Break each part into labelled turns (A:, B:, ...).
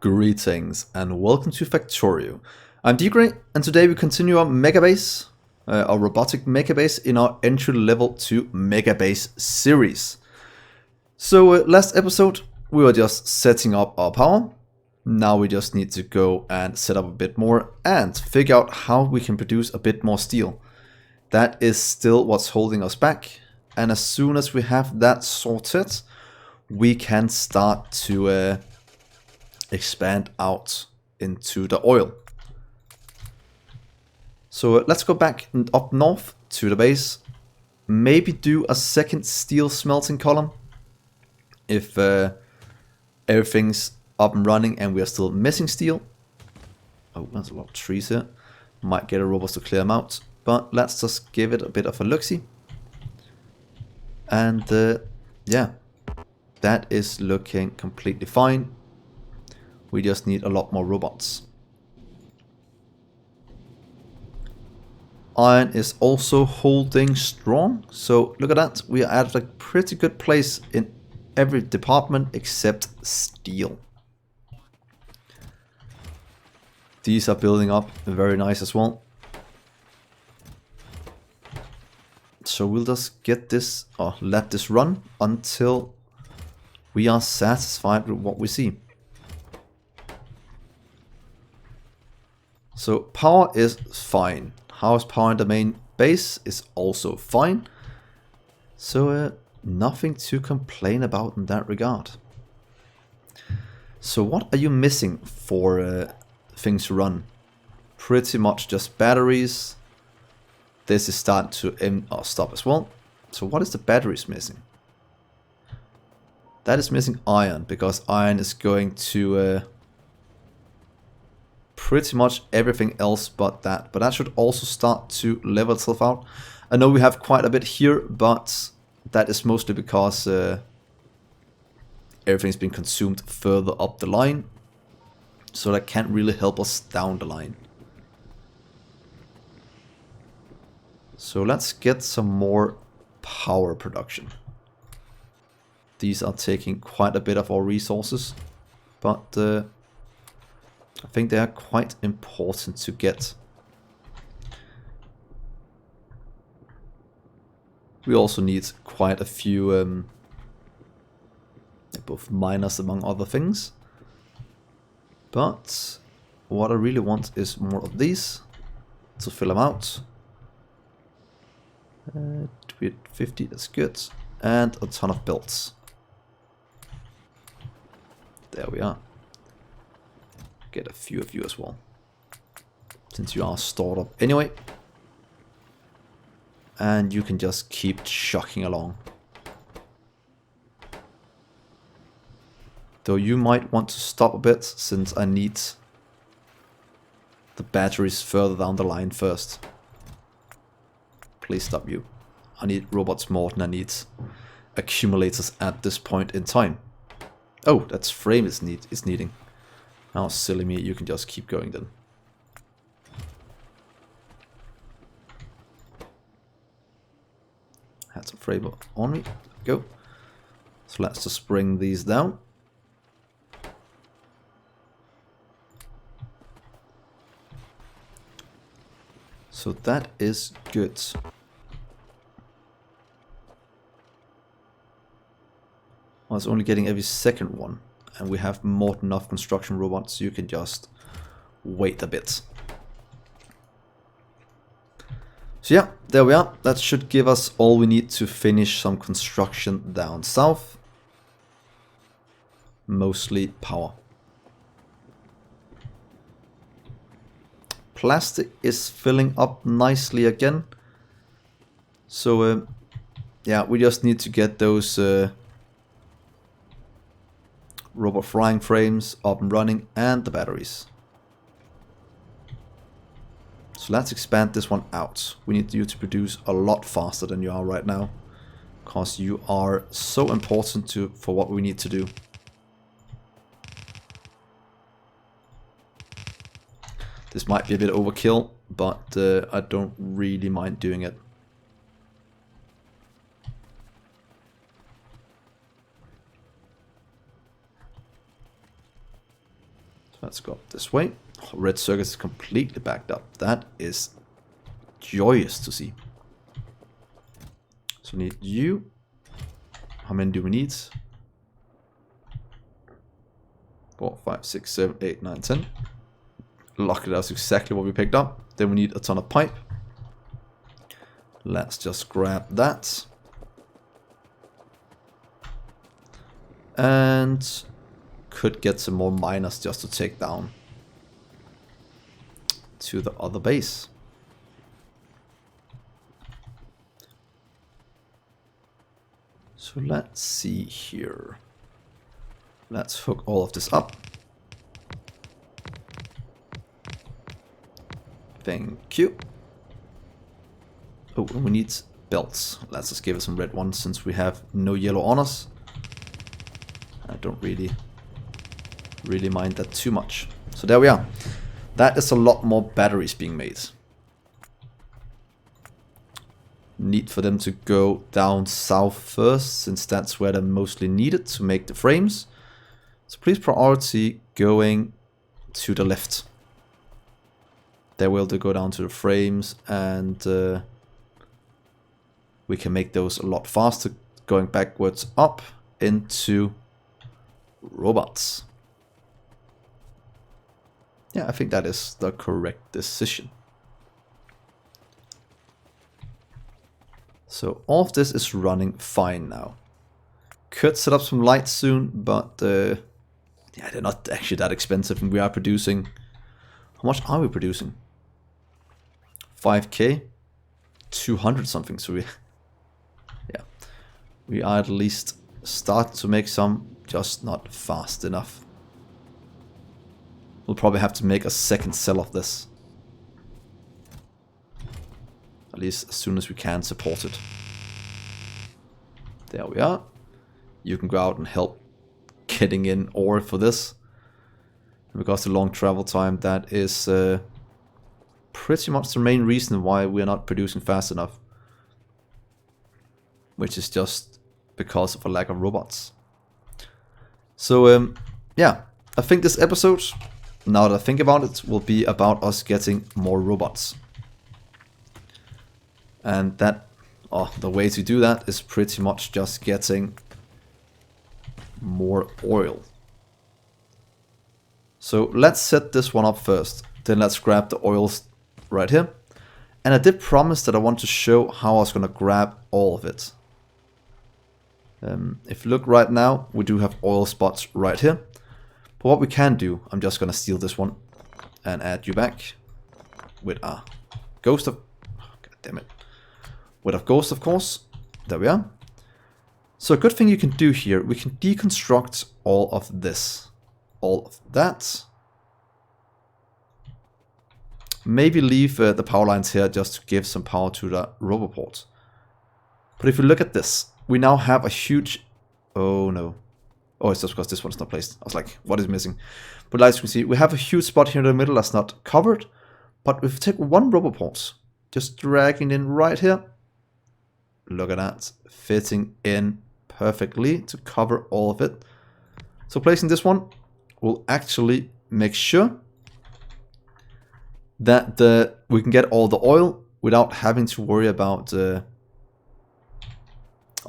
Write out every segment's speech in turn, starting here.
A: Greetings and welcome to Factorio. I'm Dgray and today we continue our Megabase, our Robotic Megabase in our entry level to Megabase series. So last episode we were just setting up our power. Now we just need to go and set up a bit more and figure out how we can produce a bit more steel. That is still what's holding us back, and as soon as we have that sorted, we can start to expand out into the oil. So let's go back up north to the base. Maybe do a second steel smelting column if everything's up and running and we are still missing steel. Oh, there's a lot of trees here. Might get a robot to clear them out, but let's just give it a bit of a look-see. And yeah, that is looking completely fine. We just need a lot more robots. Iron is also holding strong, so look at that. We are at a pretty good place in every department except steel. These are building up very nice as well. So we'll just get this, or let this run until we are satisfied with what we see. So power is fine. House power in the main base is also fine. So nothing to complain about in that regard. So what are you missing for things to run? Pretty much just batteries. This is starting to stop as well. So what is the batteries missing? That is missing iron, because iron is going to pretty much everything else but that. But that should also start to level itself out. I know we have quite a bit here, but that is mostly because everything's been consumed further up the line. So that can't really help us down the line. So let's get some more power production. These are taking quite a bit of our resources, but I think they are quite important to get. We also need quite a few both miners among other things. But what I really want is more of these to fill them out. 50, that's good. And a ton of belts. There we are. Get a few of you as well, since you are stored up anyway. And you can just keep chucking along. Though you might want to stop a bit, since I need the batteries further down the line first. Please stop you. I need robots more than I need accumulators at this point in time. Oh, that's frame is needing. Now, silly me, you can just keep going then. Had some frame on me. Go. So let's just bring these down. So that is good. I was only getting every second one, and we have more than enough construction robots, so you can just wait a bit. So yeah, there we are. That should give us all we need to finish some construction down south. Mostly power. Plastic is filling up nicely again. So yeah, we just need to get those robot frying frames up and running, and the batteries. So let's expand this one out. We need you to produce a lot faster than you are right now, because you are so important for what we need to do. This might be a bit overkill, but I don't really mind doing it. So let's go up this way. Oh, red circuit is completely backed up. That is joyous to see. So we need you. How many do we need? 4, 5, 6, 7, 8, 9, 10. Luckily that's exactly what we picked up. Then we need a ton of pipe. Let's just grab that. And could get some more miners just to take down to the other base. So let's see here. Let's hook all of this up. Thank you. Oh, and we need belts. Let's just give it some red ones since we have no yellow on us. I don't really mind that too much. So there we are. That is a lot more batteries being made. Need for them to go down south first, since that's where they're mostly needed to make the frames. So please priority going to the left. There will they go down to the frames, and we can make those a lot faster, going backwards up into robots. Yeah, I think that is the correct decision. So all of this is running fine now. Could set up some lights soon, but yeah, they're not actually that expensive, and we are producing. How much are we producing? 5k, 200 something. So we are at least starting to make some, just not fast enough. We'll probably have to make a second cell of this. At least as soon as we can support it. There we are. You can go out and help getting in ore for this. And because of the long travel time, that is pretty much the main reason why we are not producing fast enough. Which is just because of a lack of robots. So yeah, I think this episode, now that I think about it, will be about us getting more robots. And that, the way to do that is pretty much just getting more oil. So let's set this one up first. Then let's grab the oils right here. And I did promise that I want to show how I was going to grab all of it. If you look right now, we do have oil spots right here. But what we can do, I'm just going to steal this one and add you back with a ghost of... God damn it. With a ghost, of course. There we are. So a good thing you can do here, we can deconstruct all of this. All of that. Maybe leave the power lines here just to give some power to the roboport. But if you look at this, we now have a huge... Oh no. Oh, it's just because this one's not placed. I was like, what is missing? But as you can see, we have a huge spot here in the middle that's not covered. But if we take one roboport, just dragging in right here. Look at that. Fitting in perfectly to cover all of it. So placing this one will actually make sure that we can get all the oil without having to worry about our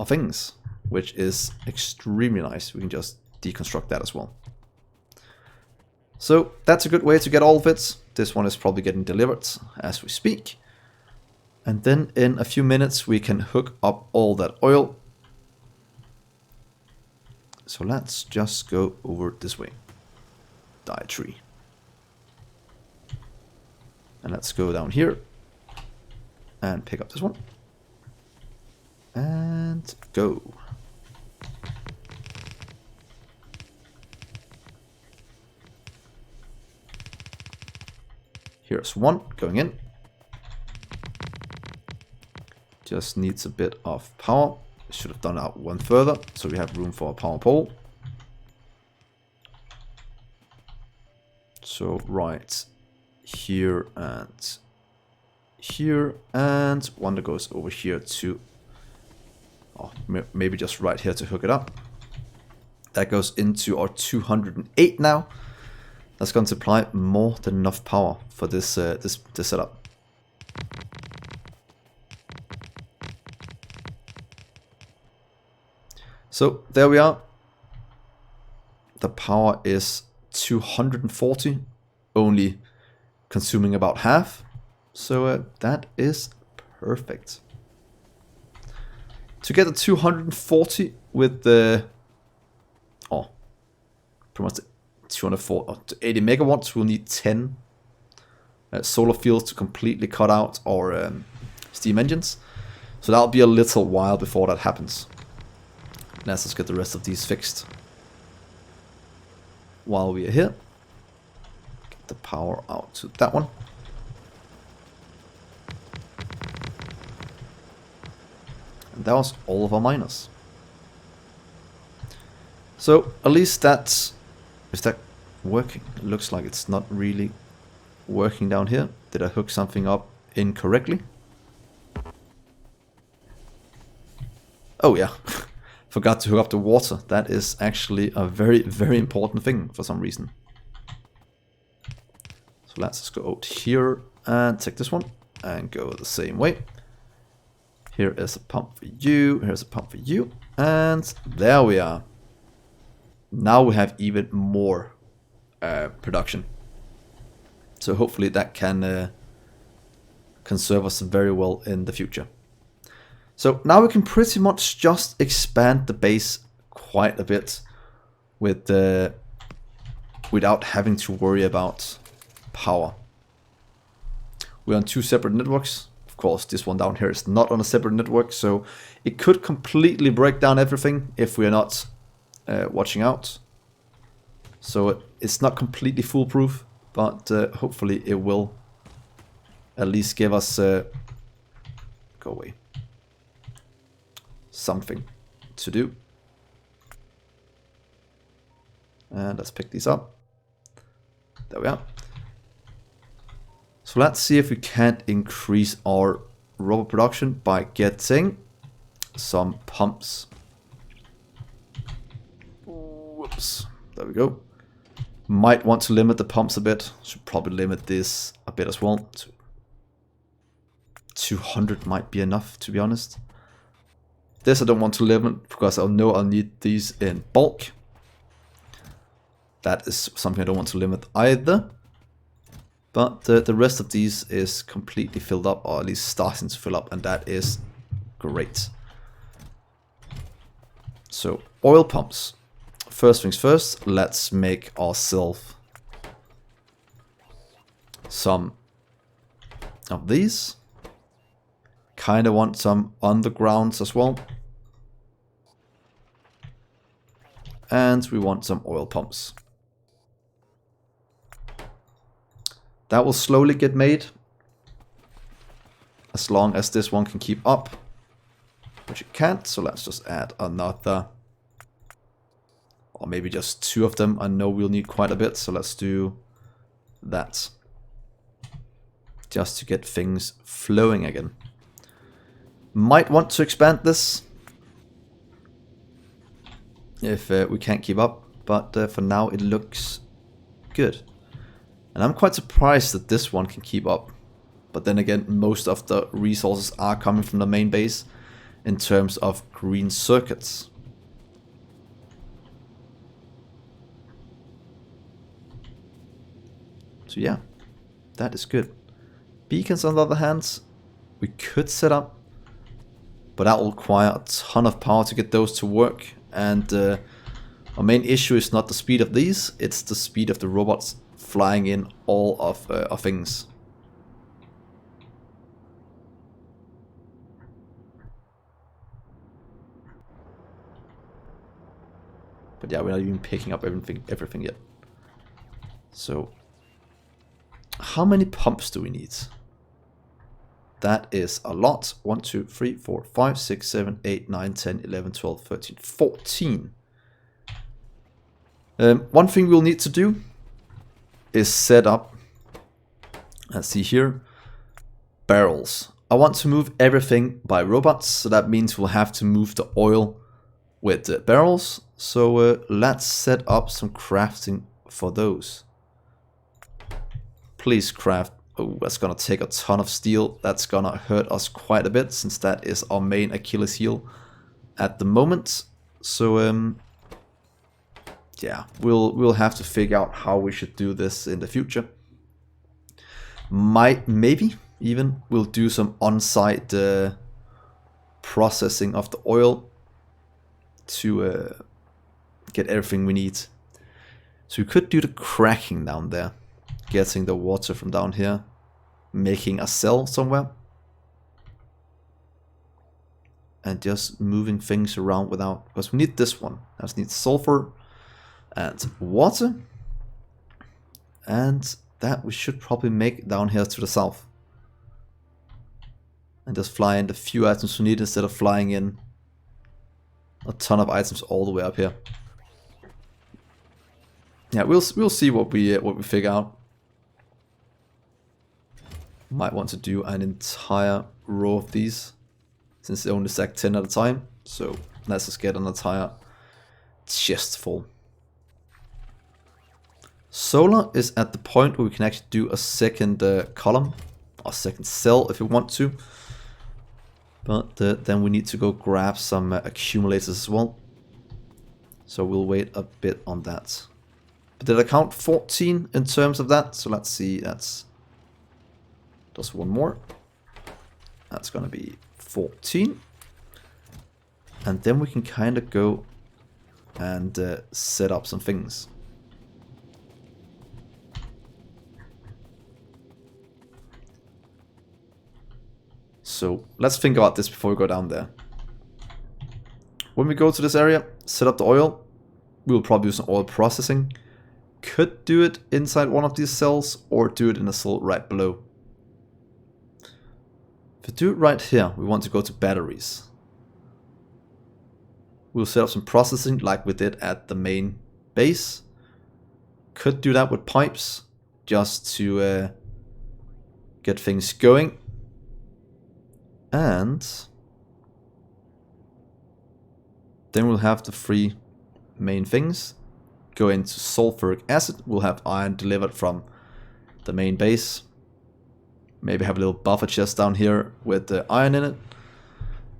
A: things, which is extremely nice. We can just deconstruct that as well. So that's a good way to get all of it. This one is probably getting delivered as we speak. And then in a few minutes we can hook up all that oil. So let's just go over this way. Die tree. And let's go down here and pick up this one. And go. Here's one going in. Just needs a bit of power. Should have done out one further, so we have room for a power pole. So right here and one that goes over here to, maybe just right here to hook it up. That goes into our 208 now. That's going to supply more than enough power for this this setup. So there we are. The power is 240, only consuming about half. So that is perfect. To get the 240 with the pretty much 280 megawatts, we'll need 10 solar fields to completely cut out our steam engines. So that'll be a little while before that happens. Let's just get the rest of these fixed while we are here. Get the power out to that one. And that was all of our miners. So at least that's... Is that working? It looks like it's not really working down here. Did I hook something up incorrectly? Oh yeah. Forgot to hook up the water. That is actually a very, very important thing for some reason. So let's just go out here and take this one and go the same way. Here is a pump for you, here's a pump for you, and there we are. Now we have even more production. So hopefully that can serve us very well in the future. So now we can pretty much just expand the base quite a bit with without having to worry about power. We're on 2 separate networks. Of course, this one down here is not on a separate network, so it could completely break down everything if we are not watching out. So it's not completely foolproof, but hopefully it will at least give us go away. Something to do. And let's pick these up. There we are. So let's see if we can't increase our robot production by getting some pumps. Whoops. There we go. Might want to limit the pumps a bit. Should probably limit this a bit as well. 200 might be enough, to be honest. This I don't want to limit because I know I'll need these in bulk. That is something I don't want to limit either. But the rest of these is completely filled up, or at least starting to fill up, and that is great. So, oil pumps. First things first, let's make ourselves some of these. Kinda want some undergrounds as well. And we want some oil pumps. That will slowly get made, as long as this one can keep up, which it can't, so let's just add another, or maybe just 2 of them. I know we'll need quite a bit, so let's do that, just to get things flowing again. Might want to expand this, if we can't keep up, but for now it looks good. And I'm quite surprised that this one can keep up. But then again, most of the resources are coming from the main base in terms of green circuits. So yeah, that is good. Beacons on the other hand, we could set up, but that will require a ton of power to get those to work. And our main issue is not the speed of these, it's the speed of the robots flying in all of our things. But yeah, we're not even picking up everything yet. So, how many pumps do we need? That is a lot. 1, 2, 3, 4, 5, 6, 7, 8, 9, 10, 11, 12, 13, 14. One thing we'll need to do is set up, let's see here, barrels. I want to move everything by robots, so that means we'll have to move the oil with the barrels. So let's set up some crafting for those. please craft. Oh, that's gonna take a ton of steel. That's gonna hurt us quite a bit, since that is our main Achilles heel at the moment. So yeah, we'll have to figure out how we should do this in the future. Maybe even we'll do some on-site processing of the oil to get everything we need. So we could do the cracking down there, getting the water from down here, making a cell somewhere, and just moving things around without, because we need this one. I just need sulfur and water, and that we should probably make down here to the south. And just fly in the few items we need instead of flying in a ton of items all the way up here. Yeah, we'll see what we figure out. Might want to do an entire row of these, since they only stack 10 at a time. So let's just get an entire chest full. Solar is at the point where we can actually do a second column, or second cell if we want to. But then we need to go grab some accumulators as well. So we'll wait a bit on that. But did I count 14 in terms of that? So let's see, that's just one more. That's gonna be 14. And then we can kind of go and set up some things. So let's think about this before we go down there. When we go to this area, set up the oil. We'll probably do some oil processing. Could do it inside one of these cells or do it in a cell right below. If we do it right here, we want to go to batteries. We'll set up some processing like we did at the main base. Could do that with pipes just to get things going. And then we'll have the three main things. Go into sulfuric acid. We'll have iron delivered from the main base. Maybe have a little buffer chest down here with the iron in it.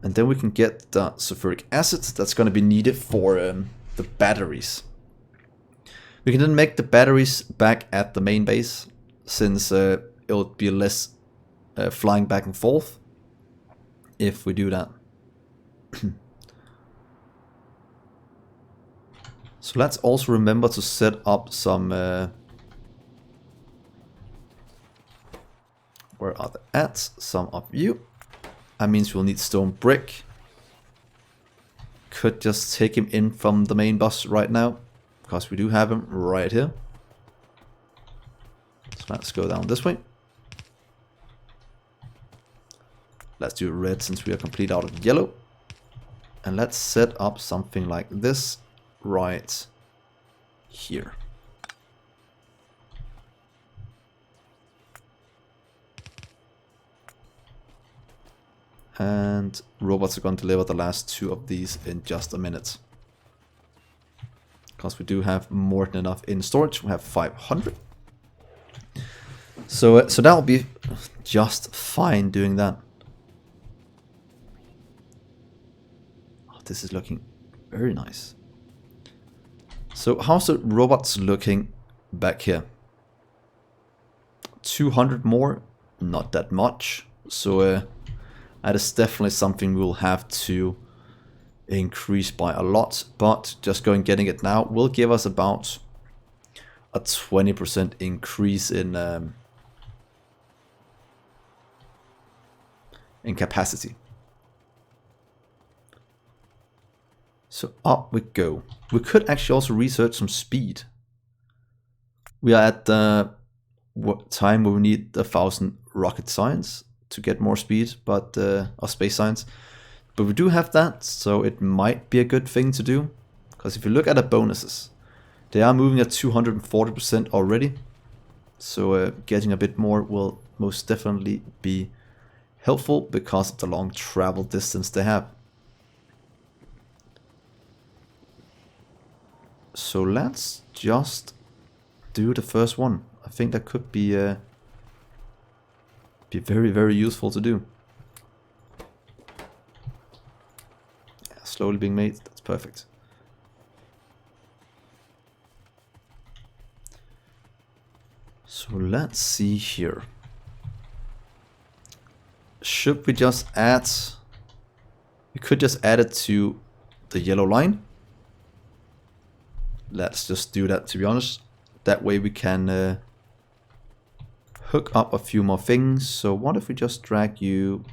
A: And then we can get the sulfuric acid that's going to be needed for the batteries. We can then make the batteries back at the main base, since it'll be less flying back and forth if we do that. So let's also remember to set up some where are they at? Some of you. That means we'll need stone brick. Could just take him in from the main bus right now, because we do have him right here. So let's go down this way. Let's do red since we are complete out of yellow. And let's set up something like this right here. And robots are going to deliver the last two of these in just a minute. Because we do have more than enough in storage. We have 500. So that'll be just fine doing that. Oh, this is looking very nice. So how's the robots looking back here? 200 more, not that much. So that is definitely something we'll have to increase by a lot. But just getting it now will give us about a 20% increase in capacity. So up we go. We could actually also research some speed. We are at the time where we need 1,000 rocket science to get more speed, but or space science. But we do have that, so it might be a good thing to do. Because if you look at the bonuses, they are moving at 240% already. So getting a bit more will most definitely be helpful because of the long travel distance they have. So let's just do the first one. I think that could be Be very, very useful to do. Yeah, slowly being made, that's perfect. So let's see here. Should we just add... We could just add it to the yellow line. Let's just do that, to be honest. That way we can hook up a few more things. So what if we just drag you...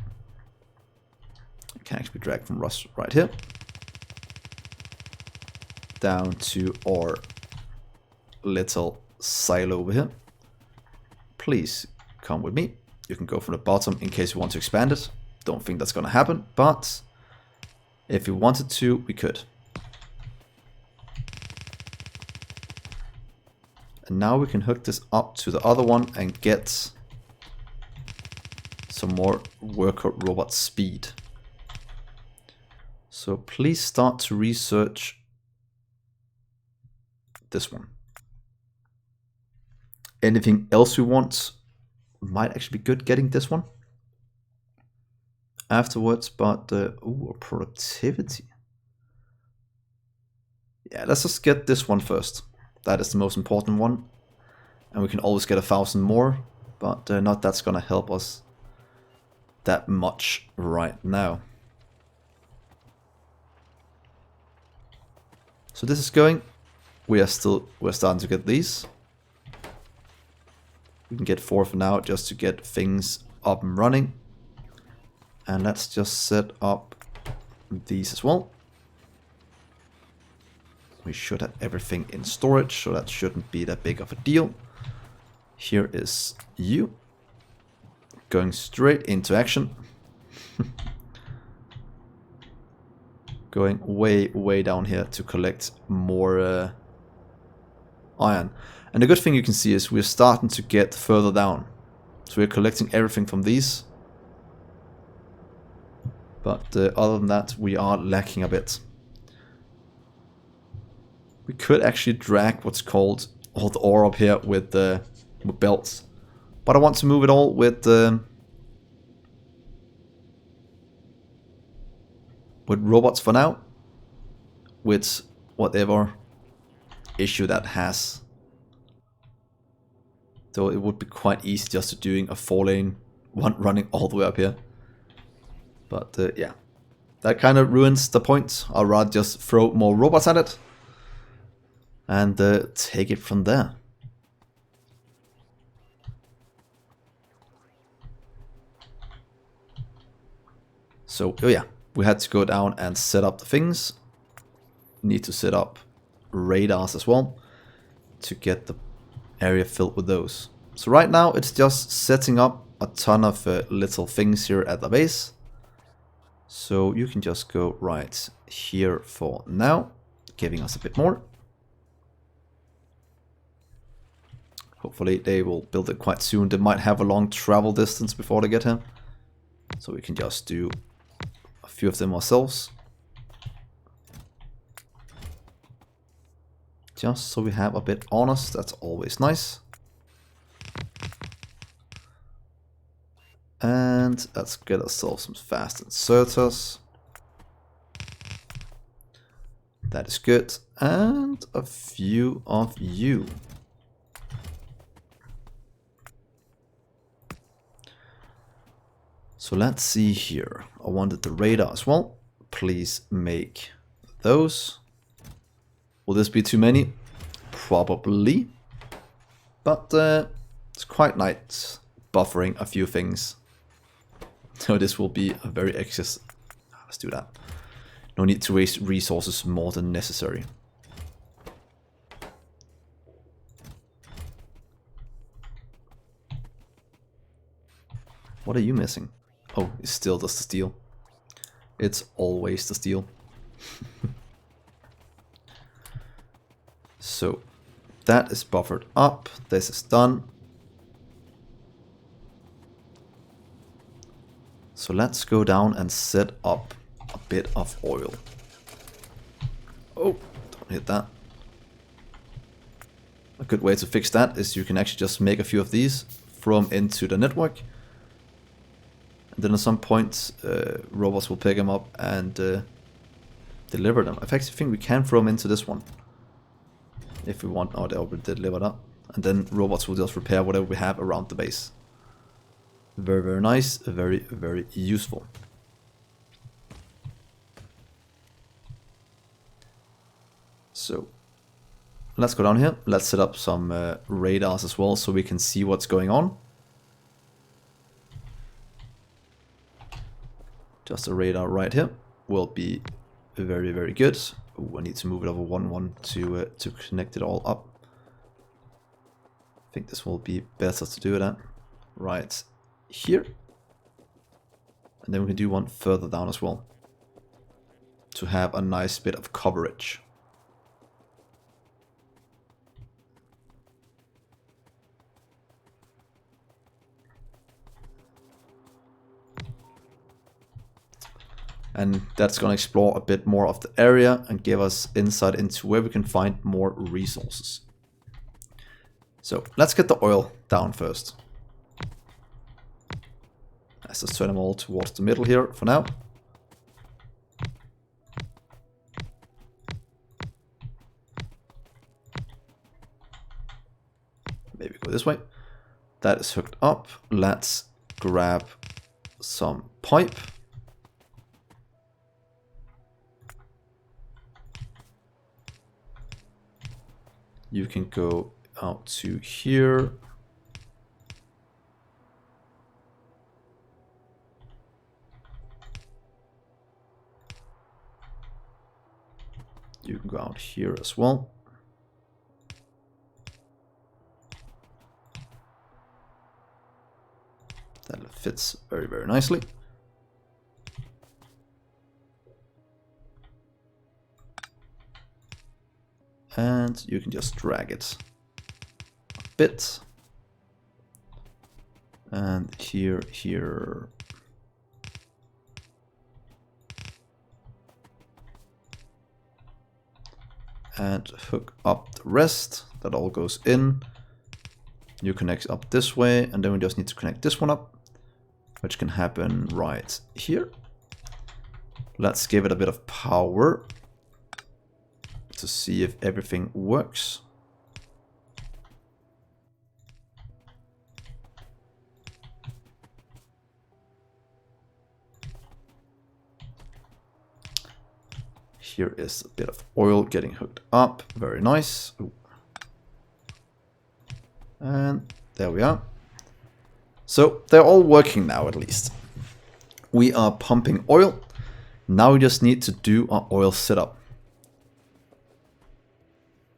A: Can actually drag from Rust right here. Down to our little silo over here. Please come with me. You can go from the bottom in case you want to expand it. Don't think that's going to happen, but if you wanted to, we could. And now we can hook this up to the other one and get some more worker robot speed. So please start to research this one. Anything else we want might actually be good getting this one afterwards, but ooh, productivity. Yeah, let's just get this one first. That is the most important one, and we can always get 1,000 more, but not that's gonna help us that much right now. So this is going. We're starting to get these. We can get 4 for now just to get things up and running. And let's just set up these as well. We should have everything in storage, so that shouldn't be that big of a deal. Here is you. Going straight into action. Going way, way down here to collect more iron. And the good thing you can see is we're starting to get further down. So we're collecting everything from these. But other than that, we are lacking a bit. We could actually drag what's called all the ore up here with belts. But I want to move it all with robots for now. With whatever issue that has. So it would be quite easy just to doing a 4-lane one running all the way up here. But yeah, that kind of ruins the point. I'd rather just throw more robots at it and take it from there. So oh yeah, we had to go down and set up the things. Need to set up radars as well to get the area filled with those. So right now it's just setting up a ton of little things here at the base. So you can just go right here for now, giving us a bit more. Hopefully they will build it quite soon. They might have a long travel distance before they get here. So we can just do a few of them ourselves. Just so we have a bit on us, that's always nice. And let's get ourselves some fast inserters. That is good. And a few of you. So let's see here. I wanted the radar as well. Please make those. Will this be too many? Probably. But it's quite nice buffering a few things. So this will be a very excess. Let's do that. No need to waste resources more than necessary. What are you missing? Oh, it's still just the steel. It's always the steel. So that is buffered up. This is done. So let's go down and set up a bit of oil. Oh, don't hit that. A good way to fix that is you can actually just make a few of these, throw them into the network, Then at some point, robots will pick them up and deliver them. I actually think we can throw them into this one. If we want. Oh, they already delivered up. And then robots will just repair whatever we have around the base. Very, very nice. Very, very useful. So, let's go down here. Let's set up some radars as well so we can see what's going on. Just a radar right here will be very, very good. Ooh, I need to move it over 1-1 to connect it all up. I think this will be better to do that right here. And then we can do one further down as well to have a nice bit of coverage. And that's going to explore a bit more of the area and give us insight into where we can find more resources. So let's get the oil down first. Let's just turn them all towards the middle here for now. Maybe go this way. That is hooked up. Let's grab some pipe. You can go out to here. You can go out here as well. That fits very, very nicely. And you can just drag it a bit. And here. And hook up the rest. That all goes in. You connect up this way, and then we just need to connect this one up, which can happen right here. Let's give it a bit of power to see if everything works. Here is a bit of oil getting hooked up. Very nice. Ooh. And there we are. So they're all working now, at least. We are pumping oil. Now we just need to do our oil setup.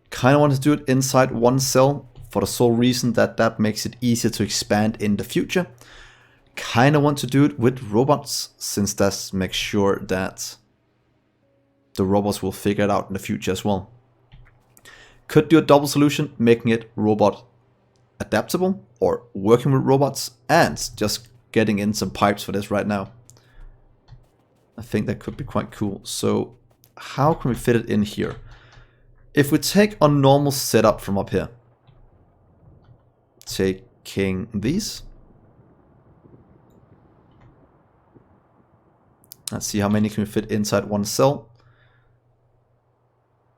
A: Kind of want to do it inside one cell for the sole reason that that makes it easier to expand in the future. Kind of want to do it with robots, since that makes sure that the robots will figure it out in the future as well. Could do a double solution, making it robot adaptable or working with robots and just getting in some pipes for this right now. I think that could be quite cool. So how can we fit it in here? If we take a normal setup from up here, taking these, let's see how many can we fit inside one cell.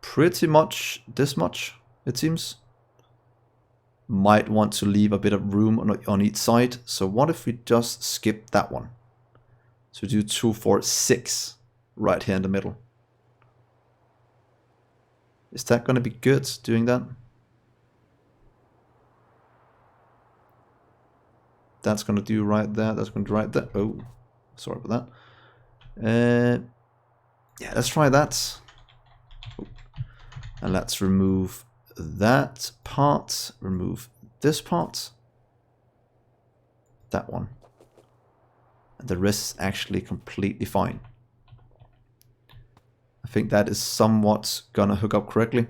A: Pretty much this much, it seems. Might want to leave a bit of room on each side. So what if we just skip that one? So do 2, 4, 6 right here in the middle. Is that going to be good doing that? That's going to do right there. That's going to do right there. Oh, sorry about that. Yeah, let's try that. And let's remove that part. Remove this part. That one. And the rest is actually completely fine. I think that is somewhat gonna hook up correctly.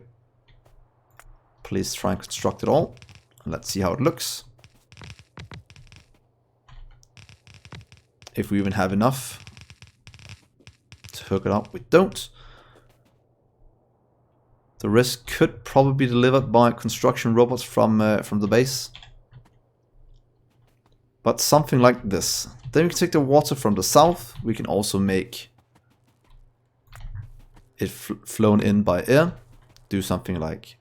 A: Please try and construct it all. And let's see how it looks. If we even have enough to hook it up, we don't. The rest could probably be delivered by construction robots from the base. but something like this. Then we can take the water from the south. We can also make it flown in by air. Do something like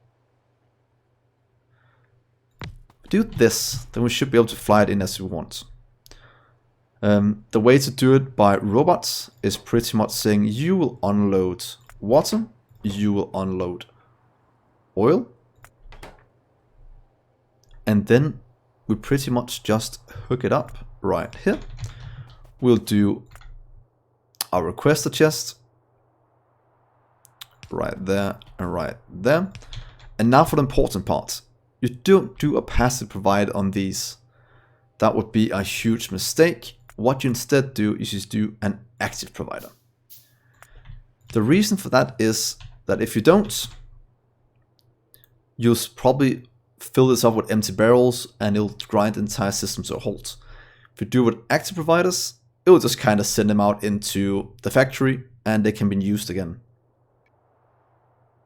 A: do this, then we should be able to fly it in as we want. The way to do it by robots is pretty much saying you will unload water, you will unload oil, and then we pretty much just hook it up right here. We'll do our requester chest right there and right there. And now for the important part. You don't do a passive provide on these. That would be a huge mistake. What you instead do is just do an active provider. The reason for that is that if you don't, you'll probably fill this up with empty barrels and it'll grind the entire system to a halt. If you do it with active providers, it will just kind of send them out into the factory and they can be used again.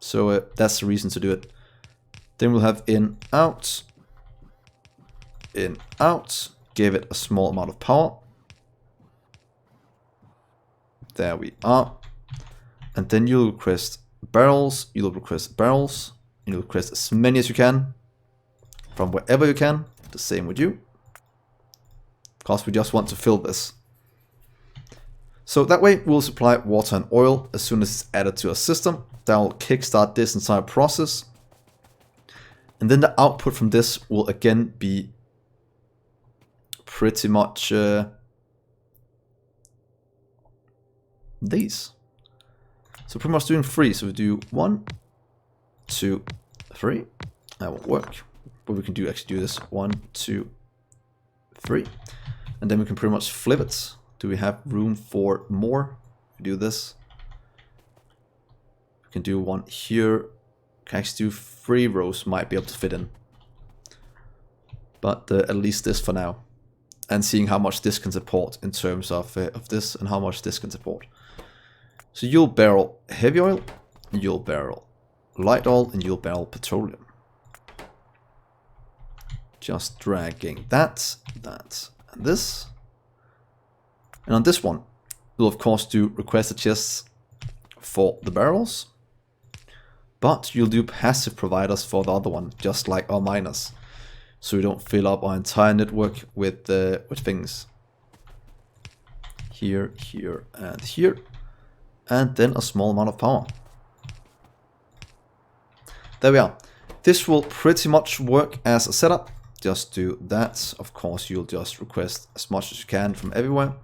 A: So that's the reason to do it. Then we'll have in, out, give it a small amount of power. There we are. And then you'll request barrels, you'll request as many as you can, from wherever you can, the same with you. Because we just want to fill this. So that way we'll supply water and oil as soon as it's added to our system. That will kickstart this entire process. And then the output from this will again be pretty much these. So pretty much doing 3. So we do 1, 2, 3. That won't work. But we can actually do this 1, 2, 3. And then we can pretty much flip it. Do we have room for more? We do this. We can do 1 here. Can actually do 3 rows, might be able to fit in. But at least this for now. And seeing how much this can support in terms of this and how much this can support. So you'll barrel heavy oil, you'll barrel light oil, and you'll barrel petroleum. Just dragging that, and this. And on this one, we'll of course do requested chests for the barrels. But you'll do passive providers for the other one, just like our miners. So we don't fill up our entire network with things. Here, here, and here. And then a small amount of power. There we are. This will pretty much work as a setup. Just do that. Of course, you'll just request as much as you can from everywhere.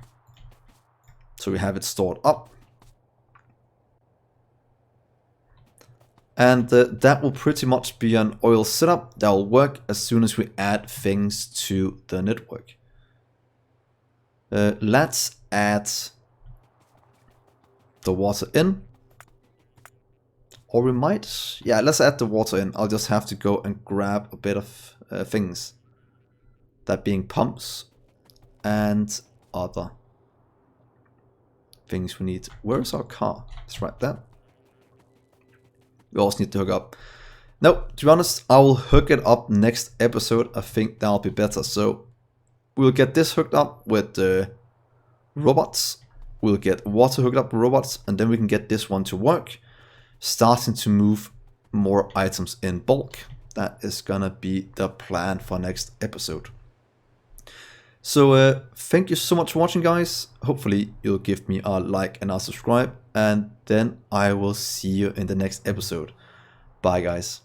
A: So we have it stored up. And that will pretty much be an oil setup that will work as soon as we add things to the network. Let's add the water in. Or we might, yeah, let's add the water in. I'll just have to go and grab a bit of things. That being pumps and other things we need. Where's our car? It's right there. We also need to hook up. No, to be honest, I will hook it up next episode. I think that'll be better. So we'll get this hooked up with the robots. We'll get water hooked up with robots, and then we can get this one to work, starting to move more items in bulk. That is gonna be the plan for next episode. So thank you so much for watching, guys. Hopefully you'll give me a like and a subscribe, and then I will see you in the next episode. Bye, guys.